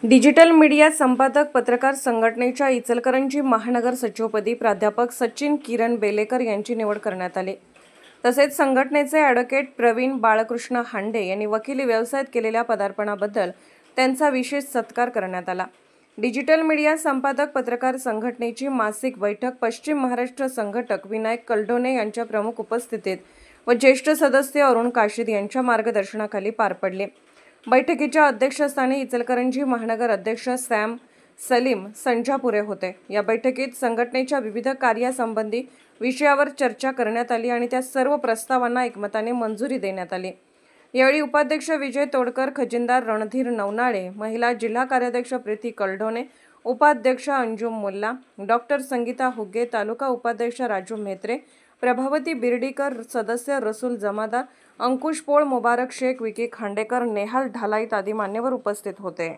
Digital media संपादक पत्रकार संघटनेच्या इचलकरंजी महानगर सचिवपदी प्राध्यापक सचिन किरण बेलेकर यांची निवड करण्यात आली। तसेच संघटनेचे ॲडव्होकेट प्रवीण बाळकृष्ण हांडे यांनी वकिली व्यवसायात केलेल्या पदार्पणाबद्दल त्यांचा विशेष सत्कार करण्यात आला। डिजिटल मीडिया संपादक पत्रकार संघटनेची मासिक बैठक पश्चिम महाराष्ट्र संघटक विनायक कलडोने यांच्या प्रमुख उपस्थितीत व ज्येष्ठ सदस्य अरुण काशीद यांच्या मार्गदर्शनाखाली पार पडली। बैठकीच्या अध्यक्षस्थानी इचलकरंजी महानगर अध्यक्ष सॅम सलीम संजापुरे होते। या बैठकीत संघटनेच्या विविध कार्यासंबंधी विषयावर चर्चा करण्यात आली आणि त्या सर्व प्रस्तावांना एकमताने मंजुरी देण्यात आली। यावेळी उपाध्यक्ष विजय तोडकर, खजिनदार रणधीर नवनाळे, महिला जिल्हा कार्याध्यक्ष प्रीती कलडोने, उपाध्यक्ष अंजुम मुल्ला, डॉक्टर संगीता हुग्गे, तालुका उपाध्यक्ष राजू म्हेत्रे, प्रभावती बिर्डीकर, सदस्य रसूल जमादार, अंकुश पोळ, मुबारक शेख, विकी खांडेकर, नेहाल ढालाईत आदी मान्यवर उपस्थित होते।